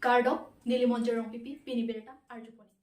Gardop Nilimonjerong Pipi Piniberta Arjuponita.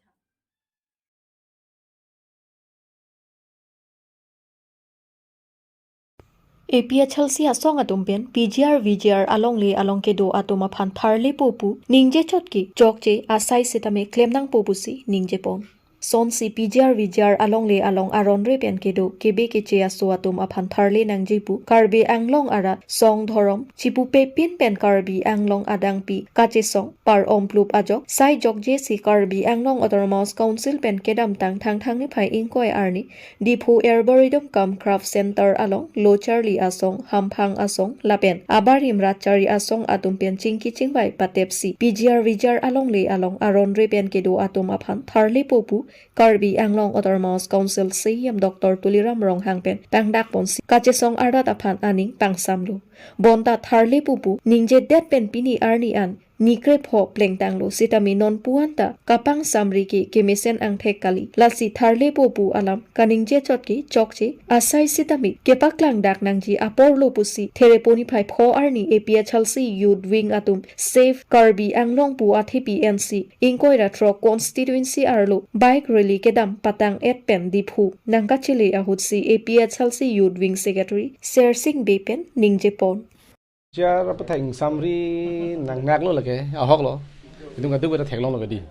APHLC asong atumpen PGR VGR along le along ke do atoma phan tharle popu ningje chotki chokche asai sitame claim nang popusi ningje pon son si PGR VGR along le along aron re pen ke do kebe ke che aso atom aphan tharle nang jipu Karbi Anglong ara song thorom chipu pe pin pen Karbi Anglong adang pi kache song par om plup ajok sai jok je si Karbi Anglong autonomous council pen kedam tang thang ni phai inkoi arni dipu arboretum cum craft center along lo charlie asong hamphang asong lapen abarim ratchari asong atumpian chingki chingbai patepsi PGR VGR along le along aron re pen kedo atom aphan tharle popu Karbi Anglong autonomous council CM Dr. Tuliram Rong hangpen tangdak ponsi kachesong arat aphan aning tangsamlo bonta tharle popu ningje det pen pini arni an nikre pho plengtanglo sitami non puanta kapang samri ki kemesen ang thekali lasi tharle popu alam kaningje chotki chokche asai sitami kepaklang dak nangji aporlo pusi thereponi phai pho arni APHLC youth wing atum safe Karbi Anglong pu athi PNC inkoira tro constituency arlo bike rally kedam patang et pen diphu nangkachile ahutsi APHLC youth wing secretary Sersing Bepen ningjepon Jar apa thang samri nang nak lo lage ahok lo itu ngadu beta thek long lo gadi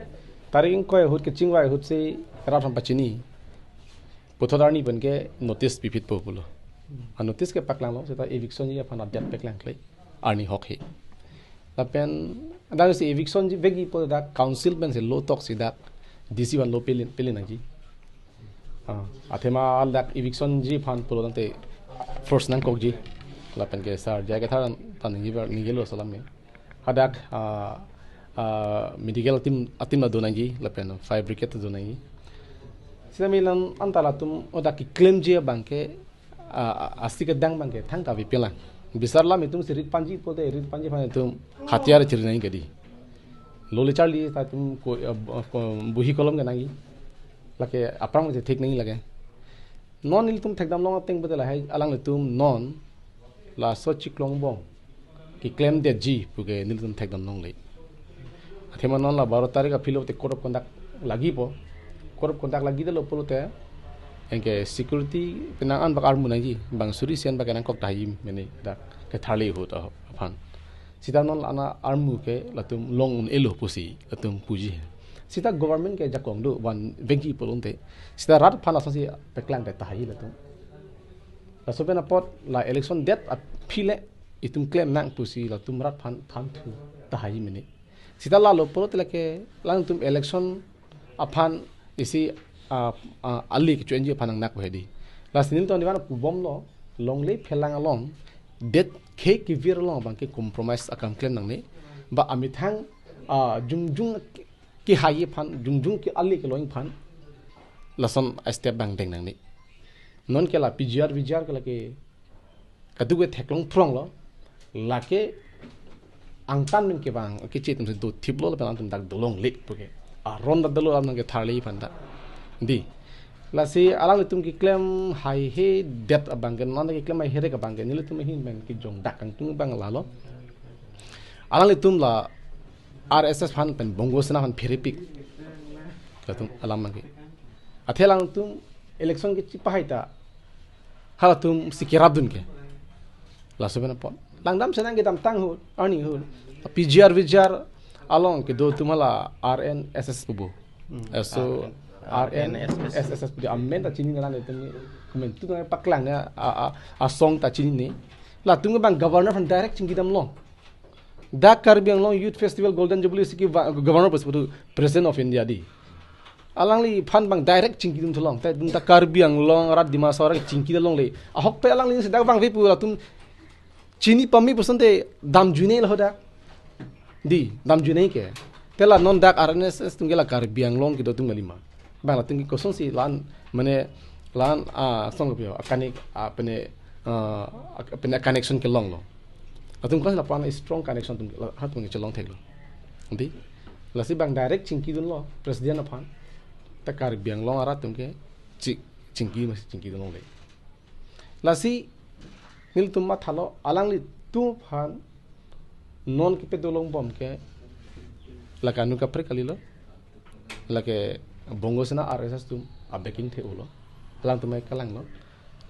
taring ko hut ke chingwa hut se rat ham pachini pothodarni ban ke notice pipit po bulo a notice ke paklang lo seta eviction ji apana dat paklang klai arni hok he lapen adang se eviction ji begi po da council ban se lo tok si dak dc wan lo pelin nang ji athema al dak eviction ji phan pulo dante force nang kok ji lapen ke sar jaga tharan tan nigelo salam me hadak medical team la donangi lapen fire brigade donangi sidamilan antala tum oda ki claim je banke astika dang banke thang ka vipelang bisarla mitum sirit panji pote rit panji phane tum hatiar chirnai gadi loli charli ta tum ko buhi kolom ganagi lake aprang je thik nahi lage non il tum thekdam long teng botela hai alang le tum non la so chiklong bong ki claim de ji puge niltum thekdam nong le athema non la 12 tarik a philo te code of conduct lagi po code of conduct lagi de lo polote enke security penang an bakar munang ji bang suri sian bakan kok taim meni da ke thali hot aphan sita non ana armu ke latum long un elo pusi latum puji sita government ke jakong do wan venki polonte sita rat phana sasi peklang te tahi latum la sobena pot la election date at phile itum claim nang pusi la tum rat phan tham thu tahi mini sita la lo porot lake lang tum election aphan isi ali ki chenji phanang nak hedi la sinil to niwan bom lo long le phelang along date ke ki vir long bang ke compromise akam claim nang ne ba amithang jung ki hayi phan jung ki ali ki loing phan lason step bang deng nang ne non ke la PGR VGR ke lake kadu ke theklong throng lo lake angtan min ke bang ke chetum se do thiblo la tum dak dolong lik puke a ron da dalo am ke tharle panda di la si alang tum ki claim hai he det abang ke non ke claim hai here ke bang ke nil tum hin bang ki jong dak ang tum bang la lo alang tum la RSS fan pen bongo sena fan pheripik tum alam ke athelang tum election ke chipahaita halatum sikirabdun ke la sobena pon langdam senang ke dam tang hu ani hu PGR VGR along ke do tumala RNSS bubu so RNSS di amen ta chini nang etum men tu nang paklang ne a song ta chini ne la tum bang governor from direct chingidam long da Karbi Anglong youth festival golden jubilee siki governor president of India di alangli phan bang direct chingki dum tholong ta dum ta Karbi Anglong rat dima sawra chingki long le ahok pe alangli sedak bang vi pu tum chini pami pusante dam june la hoda di dam june ke tela non dak RNSS tungela Karbi Anglong ki do tum lima bang la tungi koson si lan mane lan song pio akanik apne connection ke long lo atum kan la pan strong connection tum hat tung chelong thek lo di la si bang direct chingki dun lo president aphan ta Karbi Anglong ara tum ke chingki dun le la si nil tum ma thalo alang li tu phan non ki pe dolong bom ke laka anu kapre kalilo lake bongosena RSS tum abeking the ulo pelang tumai kalang lo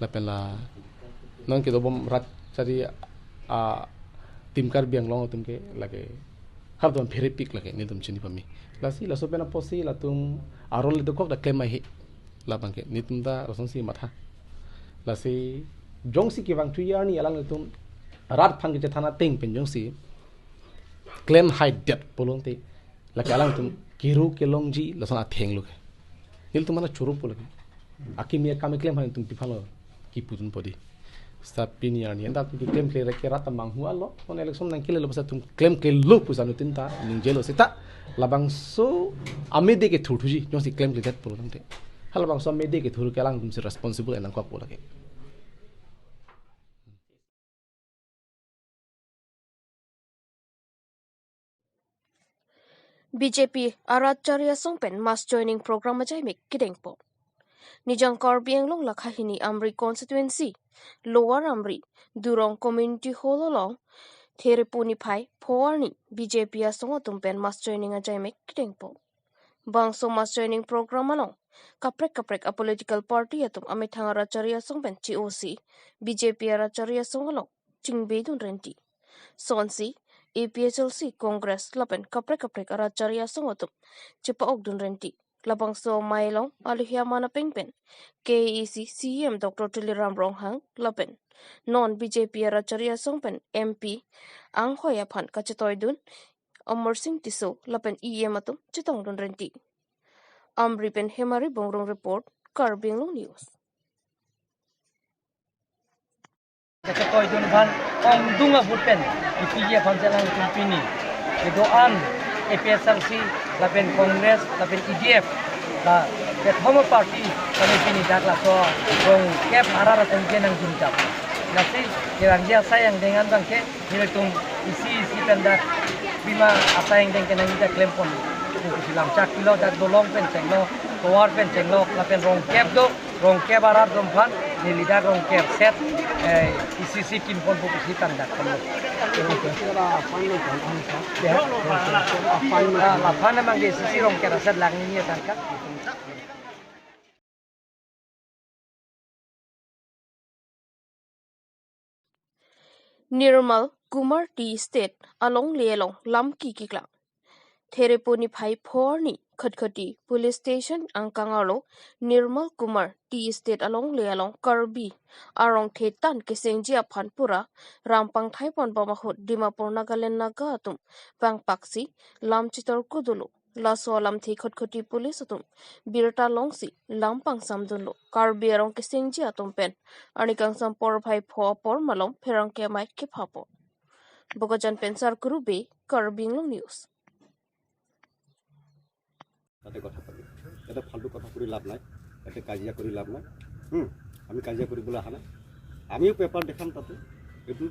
lapen la non ke dobom rat cari tim Karbi Anglong tum ke lake har tum very pick lake ni tum chini pami lasi la sopena posi la tum arol le dokok da claim hi la bangke ni tum da rosong si matha lasi jongsi ki bang 3 year ni alang tum rat phang ke thana teng pen jongsi claim high debt polong te lake alang tum kiru kelong ji la sona theng lu nil tum mana churu polake akimi kami claim hai tum pifalo ki putun podi sapin yarni enda tu claim ke reke rata manghu allo on election nang kile lo basa tum claim ke lo pusanu tinta ning jelo seta labang so amede ke thuji jong si claim ke that polo tante halabang so amede ke thuru kelang tum si responsible enang ko polake BJP Aracharya Songpen mass joining program ajai mek kidengpo. Nijang Karbi Anglong lakhahini Amri constituency, Lower Amri, Durong community hall along, Therepuni Pai, Poarni, BJP Asongotumpen mass joining ajai mek kidengpo. Bangso mass joining program along, kaprek a political party atum amithang Aracharya Songpen GOC, BJP Aracharya Songalong, Chingbedun Renti. Sonsi, APHLC Congress lapen kaprek Aracharya Songotum, Chipa Ogdun Renti. Labang so mailong alihya mana pengpen KEC CM Dr. Tiliram Ronghang lapen non BJP Aracharya Songpen MP ang hoya phan kachetoydun Amar Singh Tiso lapen EM atum chitong dun renti Amri pen Hemari Bongrong report Karbi Anglong News kachetoydun phan ong dunga butpen IPG phan jalang kumpini doan APSRC lapen Congress lapen EDF la Homo Party kami pini dakla so dong kep arara tenggenang jumjap nasi yang dia sayang dengan bangke nilaitung isi pendak bima apa yang dengan kita klaim pon silam cak kilo dak dolong pen cenglo towar pen cenglo lapen rong kep arar dompan nilida rong kep set isi kim pon buku pendak pon lapan memang di sisi rong kep set lang ini tangkap Nirmal Kumar Tea State along Lelong Lam Kikikla. Therepuni Pai Porni Khatkati Police Station Angkangalo Nirmal Kumar Tea State along Lelong Karbi Arong Thetan Kesengji Aphanpura Rampang Thaipon Bamahut Dimapur Nagaland Nagatum Pangpaksi Lam Chitor Kudulu Laso Lam Thi Khatkati Police Atum Birta Longsi Lampang Samdunlo Karbi Arong Kesengji Atum Pen Anikang Sampor Pai Pho Por Malom Pherang Kemai Kiphapo Bogajan Pensar Kurube Karbi Anglong News তাতে কথা পাতি এটা ফালতু কথা কৰি লাভ নাই এটা কাজিয়া কৰি লাভ নাই আমি কাজিয়া কৰিবলৈ আহা নাই আমিও পেপাৰ দেখাম তাতে এইটো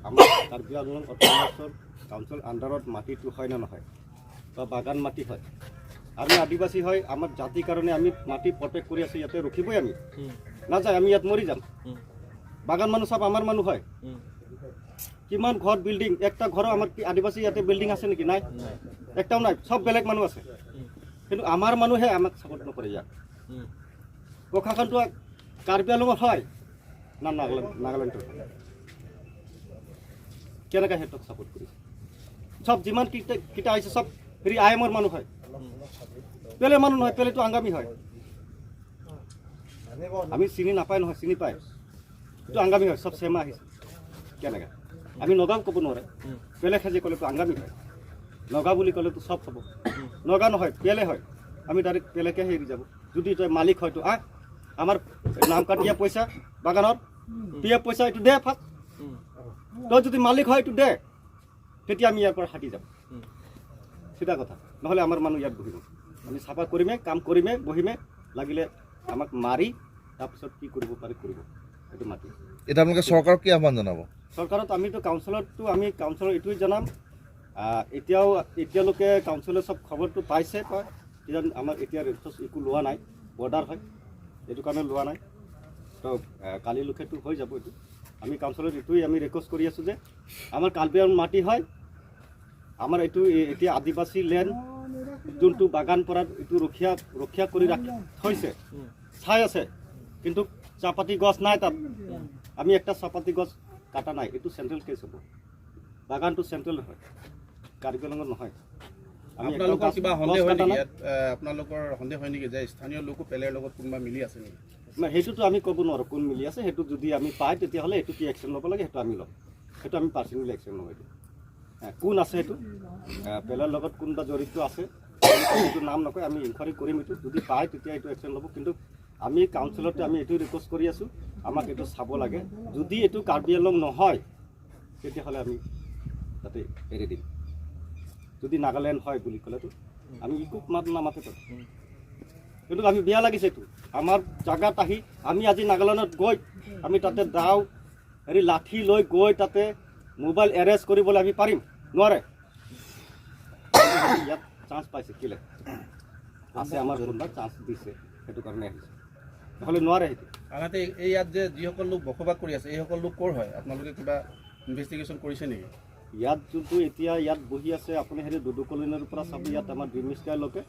আমাৰ কাৰ্বি আংলং অট'নমাছৰ কাউন্সিল আণ্ডাৰত মাটিটো হয় না নহয় বা বাগান মাটি হয় আমি আদিবাসী হয় আমাৰ জাতিৰ কাৰণে আমি মাটি প্ৰটেক্ট কৰি আছো ইয়াতে ৰখিবই আমি নাযায় আমি ইয়াত মৰি যাম বাগান মানুহ সব আমাৰ মানুহ হয় কিমান ঘৰ বিল্ডিং একটা ঘৰ আমাৰ আদিবাসী ইয়াতে বিল্ডিং আছে নেকি নাই একটাও নাই সব বেলেগ মানুহ আছে কিন্তু আমাৰ মানুহে আমাক সাপোৰ্ট নকৰে ইয়াক প্ৰশাসনটো কাৰ্বি আংলঙত হয় না নাগালেণ্ডৰ কেনেকৈ সিহঁতক সাপোৰ্ট কৰিছে সব যিমান কিটা আহিছে সব হেৰি আইএমৰ মানুহ হয় পেলে মানুহ নহয় পেলেটো আংগামী হয় আমি চিনি নাপায় নহয় চিনি পায় এইটো আংগামী হয় সব চেমা আহিছে কেনেকৈ আমি নগাঁও ক'ব নোৱাৰে পেলে খাজি ক'লেতো আংগামী হয় নগা বুলি ক'লেতো সব হ'ব নগা নহয় পেলে হয় আমি ডাইৰেক্ট পেলেকে হেৰি যাব যদি তই মালিক হয়তো আমাৰ নাম কাটিয়া পইচা বাগানত পিএফ পইচা এইটো দে ফাৰ্ষ্ট তই যদি মালিক হয় এইটো দে তেতিয়া আমি ইয়াৰ পৰা হাতি যাম চিধা কথা নহ'লে আমাৰ মানুহ ইয়াত বহিব আমি চাফা কৰিমে কাম কৰিমে বহিমে লাগিলে আমাক মাৰি তাৰপিছত কি কৰিব পাৰি কৰিব এইটো মাতি এটা আপোনালোকে চৰকাৰক কি আহ্বান জনাব চৰকাৰত আমিতো কাউন্সিলৰটো আমি কাউন্সিলৰ এইটোৱে জনাম এতিয়ালৈকে কাউন্সিলে সব খবৰটো পাইছে কিজান আমাৰ এতিয়া ৰেজিষ্ট্ৰেশ্যন একো লোৱা নাই বৰ্ডাৰ হয় এইটো কাৰণে লোৱা নাই তো কালিলৈকেতো হৈ যাব এইটো আমি কাউন্সিলত এইটোৱে আমি ৰিকুৱেষ্ট কৰি আছোঁ যে আমাৰ কাৰ্বি আংলং মাটি হয় আমাৰ এইটো এতিয়া আদিবাসী লেণ্ড যোনটো বাগান পৰা এইটো ৰক্ষা কৰি থৈছে চাই আছে কিন্তু চাহপাতি গছ নাই তাত আমি একটা চাহপাতি গছ কাটা নাই এইটো চেন্ট্ৰেল কেছ হ'ব বাগানটো চেন্ট্ৰেল হয় কাৰ্বি আংলঙত নহয় আপোনালোকৰ কিবা সন্দেহ হয় নেকি আপোনালোকৰ সন্দেহ হয় নেকি যে স্থানীয় লোক পেলেৰ লগত কোনোবা মিলি আছে নেকি সেইটোতো আমি ক'ব নোৱাৰোঁ কোন মিলি আছে সেইটো যদি আমি পাই তেতিয়াহ'লে এইটো কি একশ্যন ল'ব লাগে সেইটো আমি ল'ম সেইটো আমি পাৰ্চনেলি একশ্যন ল'ম এইটো কোন আছে সেইটো পেলেৰ লগত কোনোবা জড়িত আছে এইটো নাম নকয় আমি ইনকুৱাৰী কৰিম এইটো যদি পায় তেতিয়া এইটো একশ্যন ল'ব কিন্তু আমি কাউন্সিলতে আমি এইটো ৰিকুৱেষ্ট কৰি আছোঁ আমাক এইটো চাব লাগে যদি এইটো কাৰ্বি আংলং নহয় তেতিয়াহ'লে আমি তাতে এৰি দিম যদি নাগালেণ্ড হয় বুলি ক'লেতো আমি ইকুক নামাতে তাত কিন্তু আমি বেয়া লাগিছে এইটো আমাৰ জাগাত আহি আমি আজি নাগালেণ্ডত গৈ আমি তাতে দাও হেৰি লাঠি লৈ গৈ তাতে মোবাইল এৰেষ্ট কৰিবলৈ আমি পাৰিম নোৱাৰে ইয়াত চান্স পাইছে কেলে আছে আমাৰ কোনোবা চান্স দিছে সেইটো কাৰণে আহিছে নহ'লে নোৱাৰে সেইটো আনহাতে এই ইয়াত যে যিসকল লোক বসবাস কৰি আছে এইসকল লোক ক'ৰ হয় আপোনালোকে কিবা ইনভেষ্টিগেশ্যন কৰিছে নেকি ইয়াত যোনটো এতিয়া ইয়াত বহি আছে আপুনি হেৰি দুদু কলনীৰ পৰা চাব ইয়াত আমাৰ ড্ৰিম স্কাইলৈকে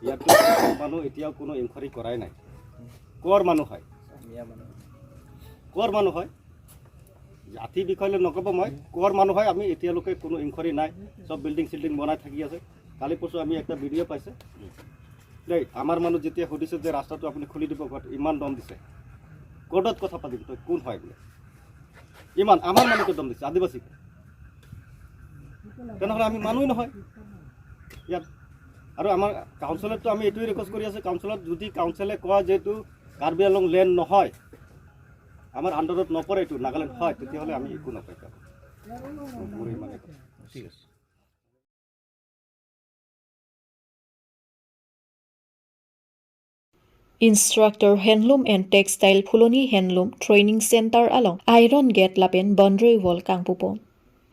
ইয়াত মানুহ এতিয়াও কোনো ইনকুৱাৰী কৰাই নাই ক'ৰ মানুহ হয় জাতি বিষয়লৈ নক'ব মই ক'ৰ মানুহ হয় আমি এতিয়ালৈকে কোনো ইনকুৱাৰী নাই চব বিল্ডিং চিল্ডিং বনাই থাকি আছে কালি পৰশু আমি একটা ভিডিঅ' পাইছে দেই আমাৰ মানুহ যেতিয়া সুধিছে যে ৰাস্তাটো আপুনি খুলি দিব ইমান দম দিছে কোৰ্টত কথা পাতিম তই কোন হয় বোলে ইমান আমাৰ মানুহকে দম দিছে আদিবাসীকে তেনেহ'লে আমি মানুহেই নহয় ইয়াত আৰু আমাৰ কাউন্সিলততো আমি এইটোৱে ৰিকুৱেষ্ট কৰি আছোঁ কাউন্সিলত যদি কাউন্সিলে কয় যে এইটো কাৰ্বি আংলং লেণ্ড নহয় আমাৰ আণ্ডাৰত নপৰে এইটো নাগালেণ্ড হয় তেতিয়াহ'লে আমি একো নকয় ঠিক আছে Instructor Handloom and Textile Fuloni Handloom Training Center along Iron Gate Lapen Boundary Wall Kangpupon.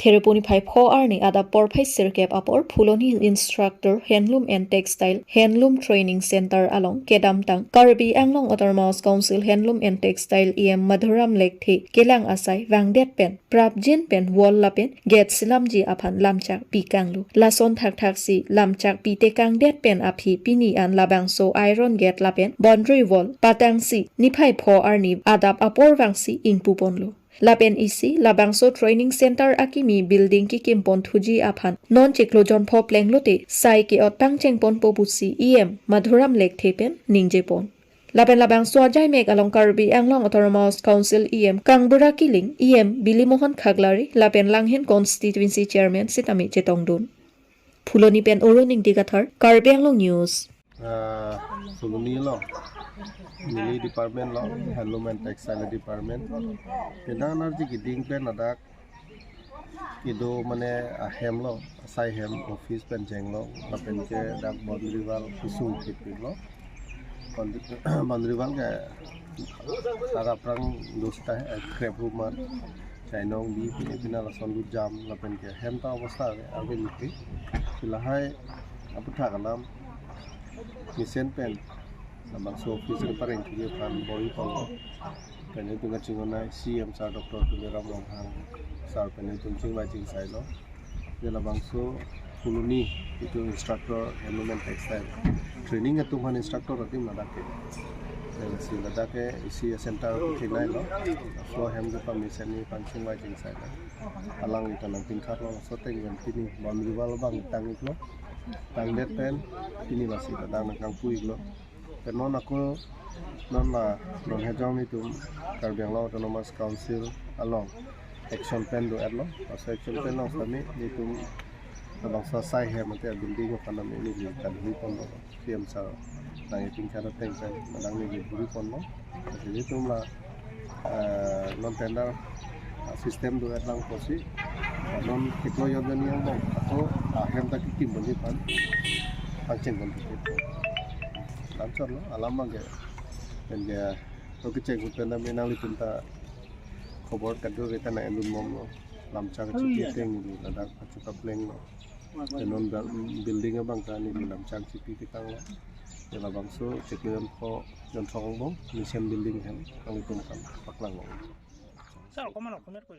Theraponi 5 Arni ada porphai sirkep apor Fuloni Instructor Handloom and Textile Handloom Training Center along Kedamtang Karbi Anglong Autonomous Council Handloom and Textile EM Madhuram Lekthi Kelang Asai Wangdet Pen Prabjin Pen Wall Lapen Get Silamji Apan Lamchak Pikanglu Lason Thak Thaksi Lamchak Pite Kangdet Pen Aphi Pini an Labangso Iron Gate Lapen Boundary Wall Patangsi Niphai Arni adap apor wangsi Ingpuponlu Lapen isi Labangso Training Center akimi building ki kimpon thuji aphan non chiklojon pho plenglote sai ke otang chengpon popusi EM Madhuram Lekthepen ningjepon Lapen Labangso ajai mek along Karbi Anglong Autonomous Council EM Kangbura Kiling EM Bilimohon Khaglari Lapen Langhen Constituency Chairman Sitami Chetongdun Phuloni pen oroning digathar Karbi Anglong News Fuloni lo Mili Department lo Handloom and Textile Department Kedang narji giding pen adak Ido mane ahem lo asai hem office pen jeng lo lapen ke dak boundary wall kusum kipi lo boundary wall ke sara prang dosta hai crab humar chainong di pina lason lu jam lapen ke hem ta avastha ave miti filahai aputha kalam misen pen Namang so office reparing ke pan bori polo pen itu ngacingona CM sar Dr. Tuliram Longhang sar pen itu cingwai cing sai lo jela bangso Fuloni itu instructor handloom and textile training itu man instructor ati madake si ladake isi center kinai lo so hem ko permission ni pan cingwai cing sai lo alang itu nang tingkat lo so teng yang kini boundary wall bang tang itu lo tang net pen kini masih tang nang pui lo non aku non hejong itu Karbi Anglong Autonomous Council along action plan do adlo pas action plan lo kami itu abang selesai he mate building ko kanam ini di kadhi pon lo PM sa nang iting cara tengkan madang ni di pon lo jadi itu lah non tender sistem do adlang posi non tiklo yodani yang bang atau ahem tak kim bani pan pancen kon Lancor lo alam bang dan dia to kecek hutan na menang lipunta khobor kadro kita na endun mom lo lamcha chipi teng ni ladak pachuka pleng lo non building bang ka ni lamcha chipi tikang lo ya bang so ceklian pho jon thong bong mission building hem ang litum kan paklang lo sa ko man ko mer ko